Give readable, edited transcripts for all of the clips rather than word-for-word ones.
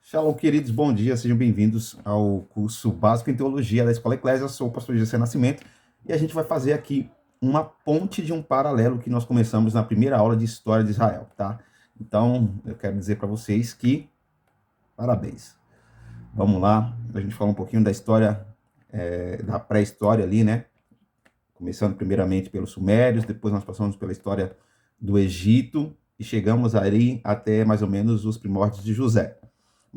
Shalom, queridos, bom dia, sejam bem-vindos ao curso básico em teologia da Escola Eclésia. Eu sou o pastor José Nascimento e a gente vai fazer aqui uma ponte de um paralelo que nós começamos na primeira aula de História de Israel, tá? Então, eu quero dizer para vocês que parabéns. Vamos lá, a gente fala um pouquinho da história, da pré-história ali, né? Começando primeiramente pelos Sumérios, depois nós passamos pela história do Egito e chegamos aí até mais ou menos os primórdios de José.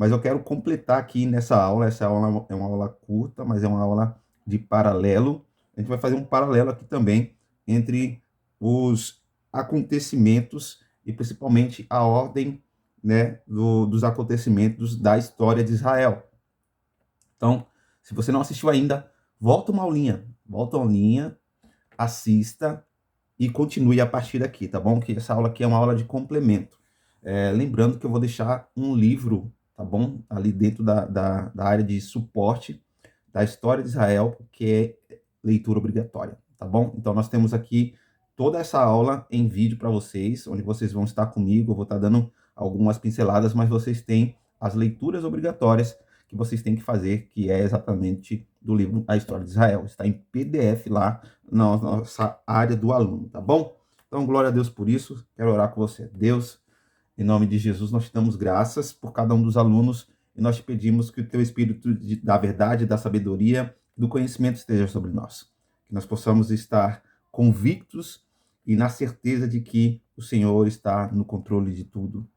Mas eu quero completar aqui nessa aula. Essa aula é uma aula curta, mas é uma aula de paralelo. A gente vai fazer um paralelo aqui também entre os acontecimentos e principalmente a ordem, né, dos acontecimentos da história de Israel. Então, se você não assistiu ainda, volta uma aulinha, assista e continue a partir daqui, tá bom? Que essa aula aqui é uma aula de complemento. Lembrando que eu vou deixar um livro, tá bom? Ali dentro da área de suporte da história de Israel, que é leitura obrigatória, tá bom? Então nós temos aqui toda essa aula em vídeo para vocês, onde vocês vão estar comigo, eu vou estar dando algumas pinceladas, mas vocês têm as leituras obrigatórias que vocês têm que fazer, que é exatamente do livro A História de Israel. Está em PDF lá na nossa área do aluno, tá bom? Então, glória a Deus por isso. Quero orar com você. Deus, em nome de Jesus, nós te damos graças por cada um dos alunos e nós te pedimos que o teu espírito da verdade, da sabedoria, do conhecimento esteja sobre nós. Que nós possamos estar convictos e na certeza de que o Senhor está no controle de tudo.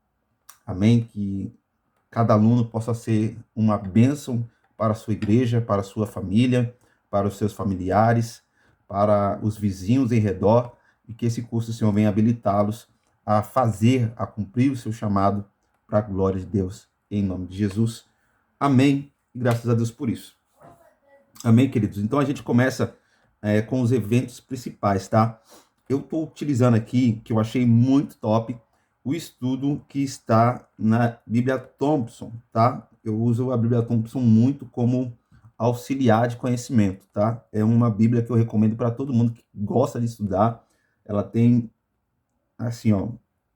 Amém? Que cada aluno possa ser uma bênção para a sua igreja, para a sua família, para os seus familiares, para os vizinhos em redor, e que esse curso, Senhor, venha habilitá-los a fazer, a cumprir o seu chamado para a glória de Deus. Em nome de Jesus. Amém. E graças a Deus por isso. Amém, queridos? Então a gente começa com os eventos principais, tá? Eu estou utilizando aqui, que eu achei muito top, o estudo que está na Bíblia Thompson, tá? Eu uso a Bíblia Thompson muito como auxiliar de conhecimento, tá? É uma Bíblia que eu recomendo para todo mundo que gosta de estudar. Ela tem, assim, ó,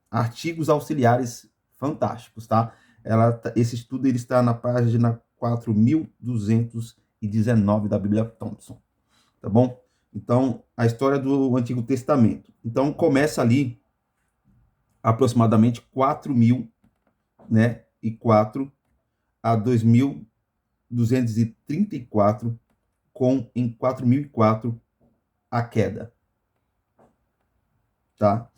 artigos auxiliares fantásticos, tá? Esse estudo ele está na página 4219 da Bíblia Thompson, tá bom? Então, a história do Antigo Testamento. Então, começa ali aproximadamente 4.000, né, e 4 a 2.234, com em 4.004 a queda, tá?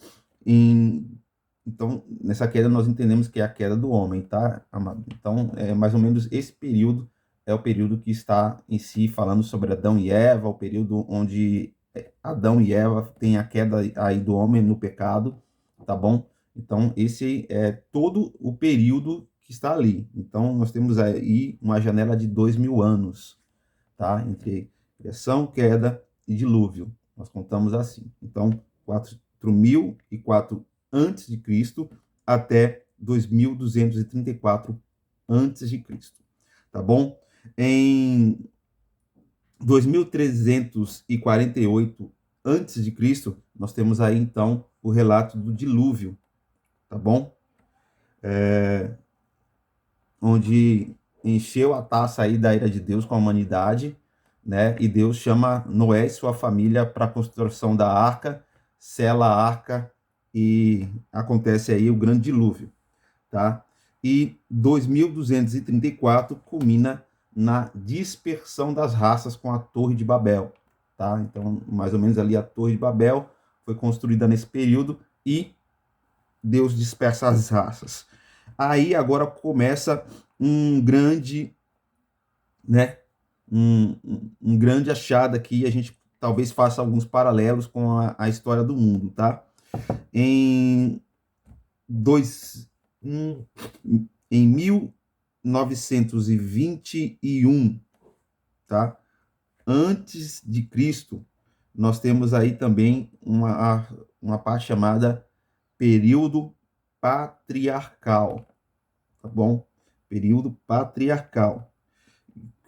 Então, nessa queda nós entendemos que é a queda do homem, tá, amado? Então, mais ou menos esse período é o período que está em si falando sobre Adão e Eva, o período onde Adão e Eva têm a queda aí do homem no pecado, tá bom? Então, esse é todo o período que está ali. Então, nós temos aí uma janela de 2.000 anos, tá? Entre criação, queda e dilúvio. Nós contamos assim. Então, 4.004 antes de Cristo até 2.234 antes de Cristo, tá bom? Em 2.348 antes de Cristo, nós temos aí então o relato do dilúvio, tá bom? Onde encheu a taça aí da ira de Deus com a humanidade, né? E Deus chama Noé e sua família para a construção da arca, sela a arca e acontece aí o grande dilúvio, tá? E 2234 culmina na dispersão das raças com a Torre de Babel, tá? Então, mais ou menos ali a Torre de Babel foi construída nesse período e Deus dispersa as raças. Aí agora começa um grande, né? Um grande achado aqui, a gente talvez faça alguns paralelos com a história do mundo, tá? Em dois, em 1921, tá? Antes de Cristo, nós temos aí também uma parte chamada período patriarcal, tá bom? Período patriarcal,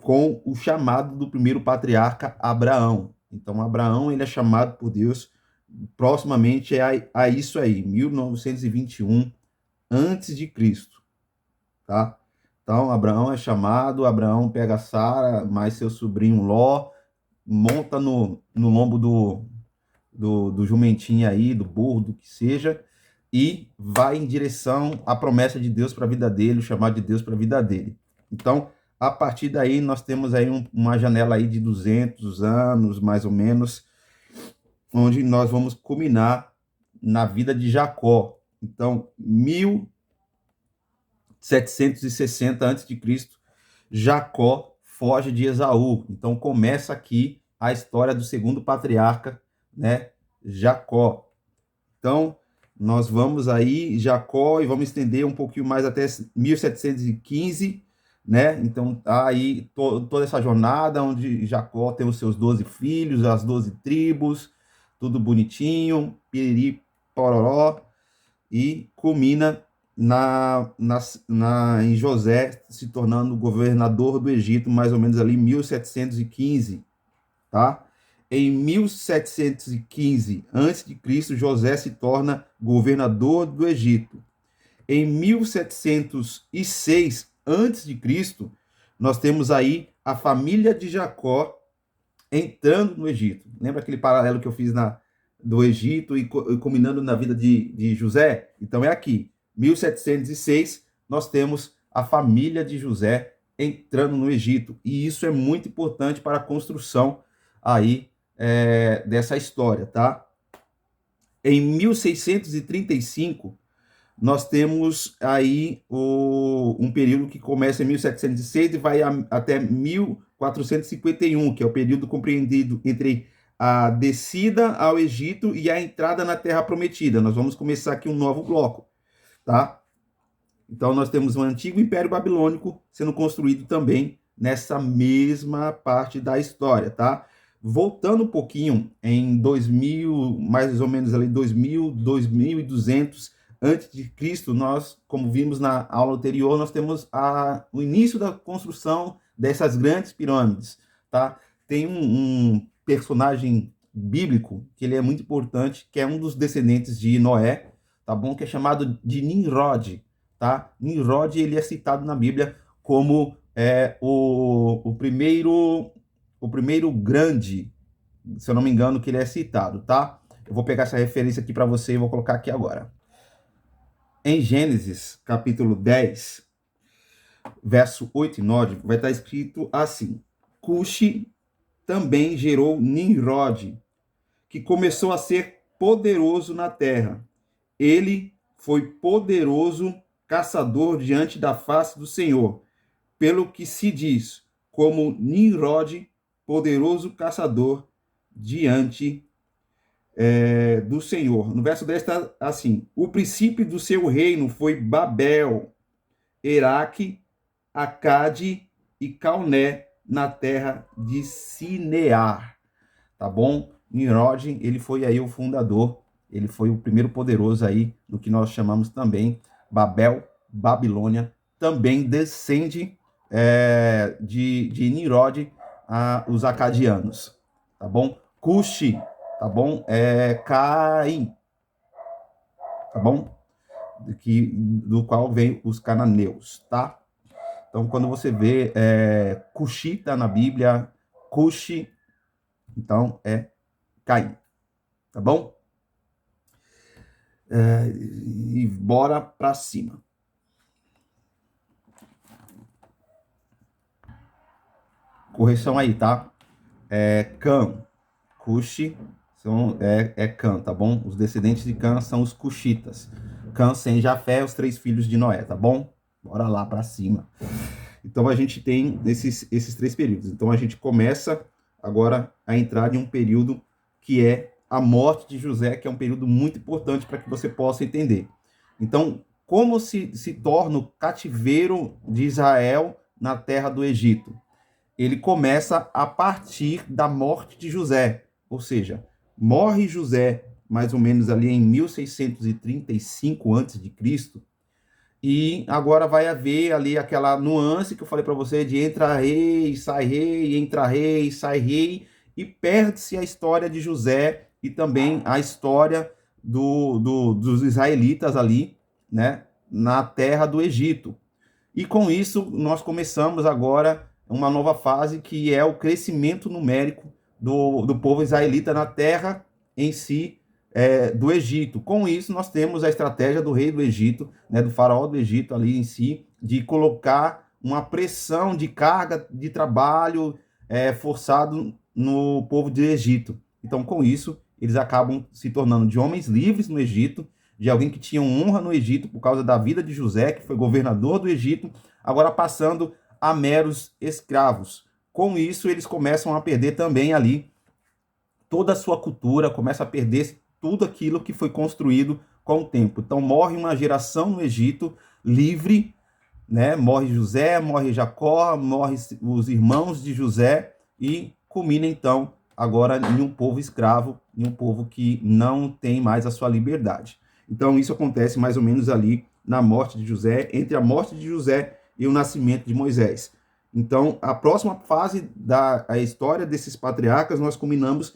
com o chamado do primeiro patriarca Abraão. Então, Abraão ele é chamado por Deus proximamente a isso aí, 1921 antes de Cristo, tá? Então, Abraão é chamado, Abraão pega Sara, mais seu sobrinho Ló, monta no lombo do jumentinho aí, do burro, do que seja, e vai em direção à promessa de Deus para a vida dele, o chamado de Deus para a vida dele. Então, a partir daí, nós temos aí uma janela aí de 200 anos, mais ou menos, onde nós vamos culminar na vida de Jacó. Então, 1760 a.C., Jacó foge de Esaú. Então, começa aqui a história do segundo patriarca, né, Jacó. Então, nós vamos aí, Jacó, e vamos estender um pouquinho mais até 1715, né? Então, aí toda essa jornada onde Jacó tem os seus 12 filhos, as 12 tribos, tudo bonitinho, piriri, pororó, e culmina em José se tornando governador do Egito, mais ou menos ali em 1715, tá? Em 1715 a.C., José se torna governador do Egito. Em 1706 a.C., nós temos aí a família de Jacó entrando no Egito. Lembra aquele paralelo que eu fiz do Egito e culminando na vida de José? Então é aqui, 1706, nós temos a família de José entrando no Egito. E isso é muito importante para a construção aí dessa história, tá? Em 1635, nós temos aí um período que começa em 1706 e vai até 1451, que é o período compreendido entre a descida ao Egito e a entrada na Terra Prometida. Nós vamos começar aqui um novo bloco, tá? Então, nós temos o antigo Império Babilônico sendo construído também nessa mesma parte da história, tá? Voltando um pouquinho, em 2000, mais ou menos ali 2000, 2200 antes de Cristo, nós, como vimos na aula anterior, nós temos o início da construção dessas grandes pirâmides, tá? Tem um personagem bíblico que ele é muito importante, que é um dos descendentes de Noé, tá bom? Que é chamado de Nimrod, tá? Nimrod, ele é citado na Bíblia como o primeiro grande, se eu não me engano, que ele é citado, tá? Eu vou pegar essa referência aqui para você e vou colocar aqui agora. Em Gênesis, capítulo 10, verso 8 e 9, vai estar escrito assim: Cuxi também gerou Nimrod, que começou a ser poderoso na terra. Ele foi poderoso caçador diante da face do Senhor, pelo que se diz, como Nimrod, poderoso caçador diante do Senhor. No verso 10 está assim: o princípio do seu reino foi Babel, Eraque, Acade e Calné, na terra de Sinear. Tá bom? Nimrod, ele foi aí o fundador, ele foi o primeiro poderoso aí, no que nós chamamos também Babel, Babilônia, também descende de Nimrod os acadianos, tá bom? Cuxi, tá bom? Caim, tá bom? Do qual vem os cananeus, tá? Então, quando você vê Cuxita na Bíblia, Cuxi, então é Caim, tá bom? E bora para cima. Correção aí, tá? Cã, Cuxi, Cã, tá bom? Os descendentes de Cã são os cuxitas. Cã, Sem, Jafé, os 3 filhos de Noé, tá bom? Bora lá para cima. Então, a gente tem esses 3 períodos. Então, a gente começa agora a entrar em um período que é a morte de José, que é um período muito importante para que você possa entender. Então, como se torna o cativeiro de Israel na terra do Egito? Ele começa a partir da morte de José, ou seja, morre José mais ou menos ali em 1635 a.C., e agora vai haver ali aquela nuance que eu falei para você de entra rei, sai rei, e perde-se a história de José e também a história dos israelitas ali, né, na terra do Egito. E com isso, nós começamos agora uma nova fase, que é o crescimento numérico do povo israelita na terra em si, do Egito. Com isso, nós temos a estratégia do rei do Egito, né, do faraó do Egito ali em si, de colocar uma pressão de carga de trabalho forçado no povo do Egito. Então, com isso, eles acabam se tornando de homens livres no Egito, de alguém que tinha honra no Egito por causa da vida de José, que foi governador do Egito, agora passando a meros escravos. Com isso, eles começam a perder também ali toda a sua cultura, começa a perder tudo aquilo que foi construído com o tempo. Então, morre uma geração no Egito livre, né? Morre José, morre Jacó, morre os irmãos de José e culmina então agora em um povo escravo, em um povo que não tem mais a sua liberdade. Então isso acontece mais ou menos ali na morte de José, entre a morte de José e o nascimento de Moisés. Então a próxima fase da história desses patriarcas nós culminamos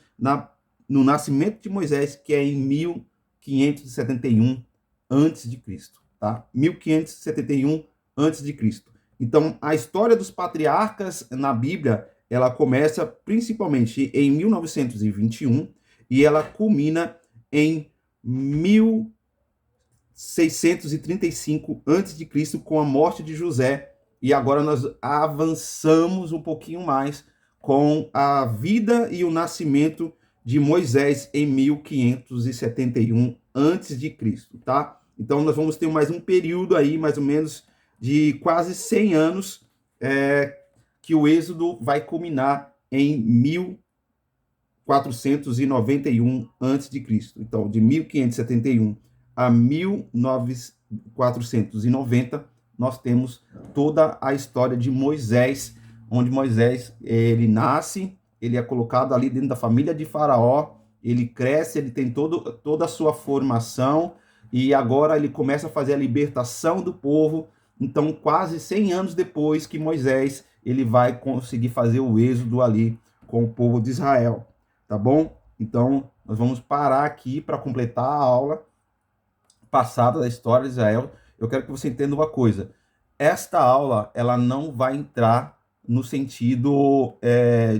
no nascimento de Moisés, que é em 1571 antes de Cristo, tá? 1571 antes de Cristo. Então, a história dos patriarcas na Bíblia, ela começa principalmente em 1921 e ela culmina em 1635 antes de Cristo com a morte de José. E agora nós avançamos um pouquinho mais com a vida e o nascimento de Moisés em 1571 antes de Cristo, tá? Então nós vamos ter mais um período aí, mais ou menos de quase 100 anos, que o Êxodo vai culminar em 1491 a.C. Então, de 1571 a 1490, nós temos toda a história de Moisés, onde Moisés ele nasce, ele é colocado ali dentro da família de Faraó, ele cresce, ele tem toda a sua formação, e agora ele começa a fazer a libertação do povo. Então, quase 100 anos depois que Moisés ele vai conseguir fazer o êxodo ali com o povo de Israel, tá bom? Então, nós vamos parar aqui para completar a aula passada da história de Israel. Eu quero que você entenda uma coisa. Esta aula, ela não vai entrar no sentido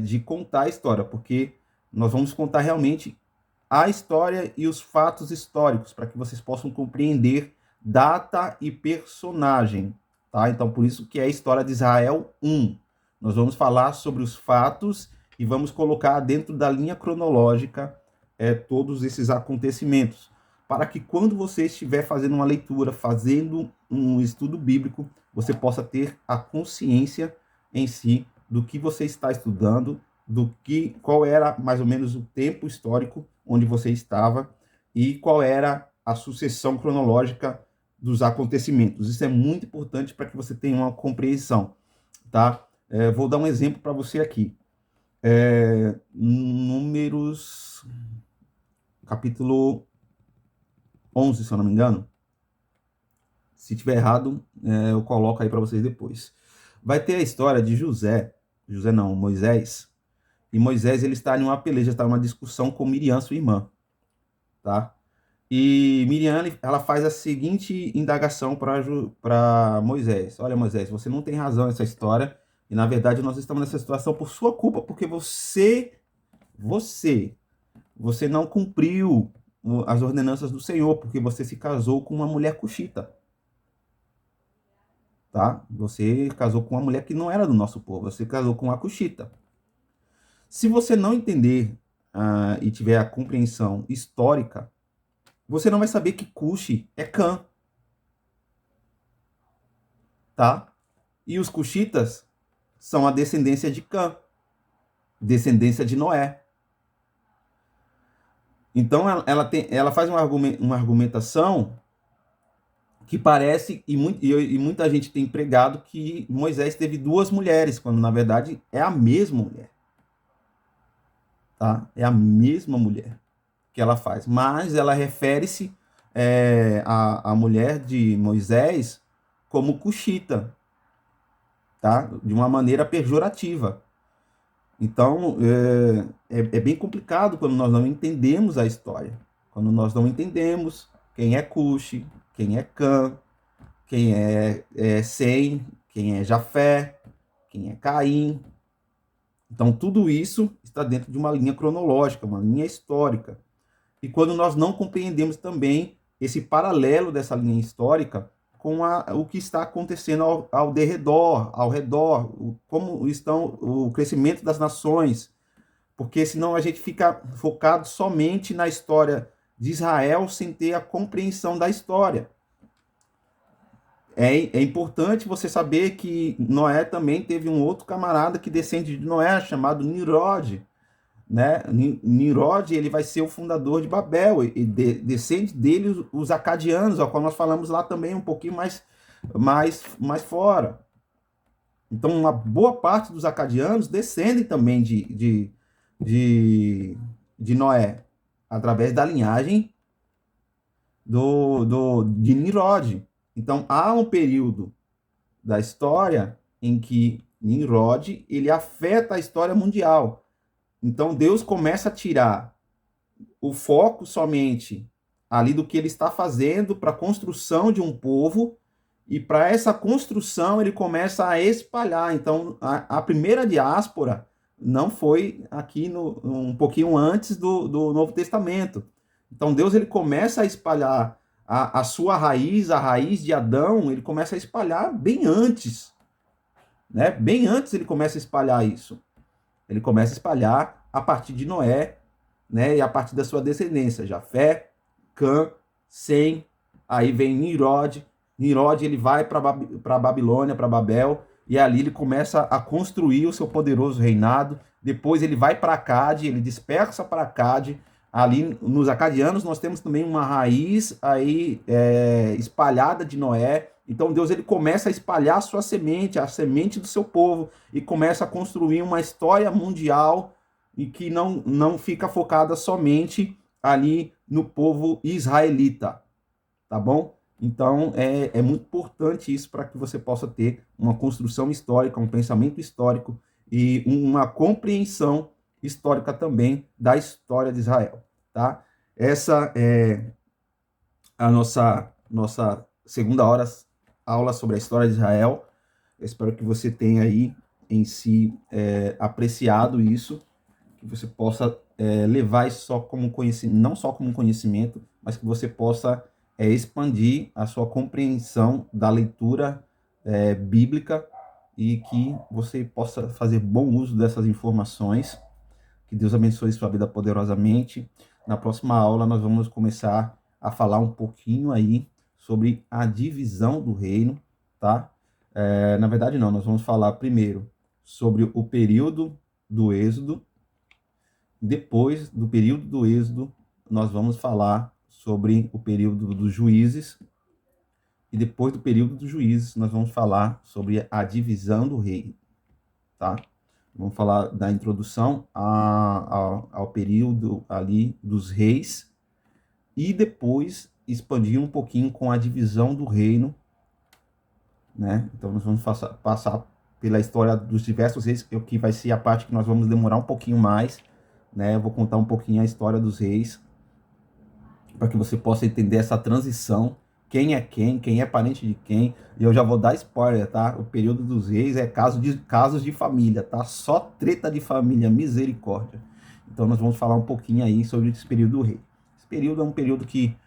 de contar a história, porque nós vamos contar realmente a história e os fatos históricos, para que vocês possam compreender data e personagem, tá? Então, por isso que é a história de Israel 1. Nós vamos falar sobre os fatos e vamos colocar dentro da linha cronológica todos esses acontecimentos, para que quando você estiver fazendo uma leitura, fazendo um estudo bíblico, você possa ter a consciência em si do que você está estudando, qual era mais ou menos o tempo histórico onde você estava e qual era a sucessão cronológica dos acontecimentos. Isso é muito importante para que você tenha uma compreensão, tá? Vou dar um exemplo para você aqui. Números, capítulo 11, se eu não me engano. Se tiver errado, eu coloco aí para vocês depois. Vai ter a história de Moisés. E Moisés ele está em uma peleja, está em uma discussão com Miriam, sua irmã, tá? E Miriam, ela faz a seguinte indagação para Moisés. Olha, Moisés, você não tem razão nessa história. E, na verdade, nós estamos nessa situação por sua culpa, porque você não cumpriu as ordenanças do Senhor, porque você se casou com uma mulher cuxita. Tá? Você casou com uma mulher que não era do nosso povo. Você casou com uma cuxita. Se você não entender e tiver a compreensão histórica, você não vai saber que Cuxi é Cã, tá? E os cuxitas são a descendência de Cã, descendência de Noé. Então ela faz uma argumentação que parece, e muita gente tem pregado que Moisés teve duas mulheres, quando na verdade é a mesma mulher. Tá? É a mesma mulher que ela faz, mas ela refere-se à mulher de Moisés como cuxita, tá? De uma maneira pejorativa. Então, é bem complicado quando nós não entendemos a história, quando nós não entendemos quem é Cuxi, quem é Cã, quem é Sem, quem é Jafé, quem é Caim. Então, tudo isso está dentro de uma linha cronológica, uma linha histórica. E quando nós não compreendemos também esse paralelo dessa linha histórica com o que está acontecendo ao redor, como estão o crescimento das nações, porque senão a gente fica focado somente na história de Israel sem ter a compreensão da história. É importante você saber que Noé também teve um outro camarada que descende de Noé, chamado Nimrod, né? Nimrod, ele vai ser o fundador de Babel, e descende dele os acadianos, ao qual nós falamos lá também um pouquinho mais fora. Então, uma boa parte dos acadianos descendem também de Noé, através da linhagem de Nimrod. Então, há um período da história em que Nimrod ele afeta a história mundial. Então, Deus começa a tirar o foco somente ali do que ele está fazendo para a construção de um povo, e para essa construção ele começa a espalhar. Então, a primeira diáspora não foi aqui um pouquinho antes do Novo Testamento. Então, Deus ele começa a espalhar a sua raiz, a raiz de Adão, ele começa a espalhar bem antes, né? Bem antes ele começa a espalhar isso. Ele começa a espalhar a partir de Noé, né? E a partir da sua descendência, Jafé, Cã, Sem, aí vem Nimrod. Nimrod ele vai para Babilônia, para Babel, e ali ele começa a construir o seu poderoso reinado. Depois ele vai para Acade, ele dispersa para Acade. Ali nos acadianos nós temos também uma raiz aí espalhada de Noé. Então Deus ele começa a espalhar a semente do seu povo, e começa a construir uma história mundial e que não fica focada somente ali no povo israelita, tá bom? Então é muito importante isso para que você possa ter uma construção histórica, um pensamento histórico e uma compreensão histórica também da história de Israel, tá? Essa é a nossa segunda aula sobre a história de Israel. Eu espero que você tenha aí em si apreciado isso, que você possa levar isso só como conhecimento, não só como conhecimento, mas que você possa expandir a sua compreensão da leitura bíblica, e que você possa fazer bom uso dessas informações. Que Deus abençoe sua vida poderosamente. Na próxima aula nós vamos começar a falar um pouquinho aí sobre a divisão do reino, tá? Na verdade não, nós vamos falar primeiro sobre o período do Êxodo. Depois do período do Êxodo, nós vamos falar sobre o período dos Juízes. E depois do período dos Juízes, nós vamos falar sobre a divisão do reino, tá? Vamos falar da introdução ao período ali dos reis, e depois expandir um pouquinho com a divisão do reino, né? Então nós vamos passar pela história dos diversos reis, que vai ser a parte que nós vamos demorar um pouquinho mais, né? Eu vou contar um pouquinho a história dos reis, para que você possa entender essa transição, quem é parente de quem. E eu já vou dar spoiler, tá? O período dos reis é casos de família, tá? Só treta de família, misericórdia. Então nós vamos falar um pouquinho aí sobre esse período do rei. Esse período é um período que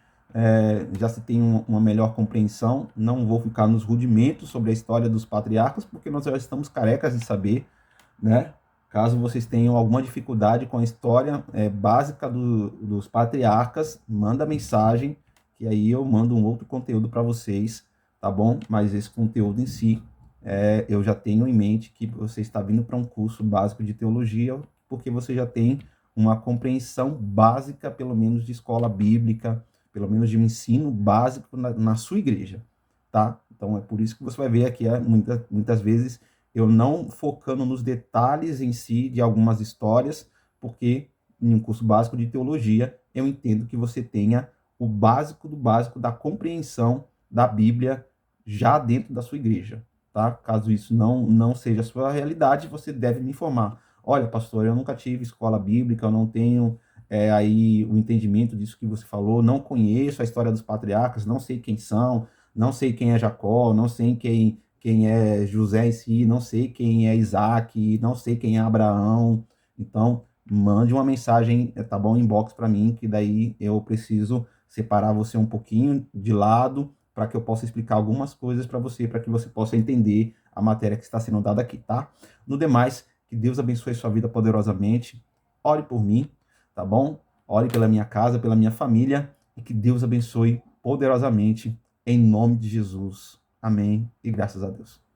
já se tem uma melhor compreensão. Não vou ficar nos rudimentos sobre a história dos patriarcas, porque nós já estamos carecas de saber, né? Caso vocês tenham alguma dificuldade com a história básica dos patriarcas, manda mensagem, que aí eu mando um outro conteúdo para vocês, tá bom? Mas esse conteúdo em si, eu já tenho em mente que você está vindo para um curso básico de teologia, porque você já tem uma compreensão básica, pelo menos de escola bíblica, pelo menos de um ensino básico na sua igreja, tá? Então é por isso que você vai ver aqui muitas vezes eu não focando nos detalhes em si de algumas histórias, porque em um curso básico de teologia eu entendo que você tenha o básico do básico da compreensão da Bíblia já dentro da sua igreja, tá? Caso isso não seja a sua realidade, você deve me informar. Olha, pastor, eu nunca tive escola bíblica, eu não tenho aí o entendimento disso que você falou, não conheço a história dos patriarcas, não sei quem são, não sei quem é Jacó, não sei quem é José em si, não sei quem é Isaac, não sei quem é Abraão. Então, mande uma mensagem, tá bom, inbox para mim, que daí eu preciso separar você um pouquinho de lado para que eu possa explicar algumas coisas para você, para que você possa entender a matéria que está sendo dada aqui, tá? No demais, que Deus abençoe sua vida poderosamente. Ore por mim, tá bom? Ore pela minha casa, pela minha família e que Deus abençoe poderosamente em nome de Jesus. Amém e graças a Deus.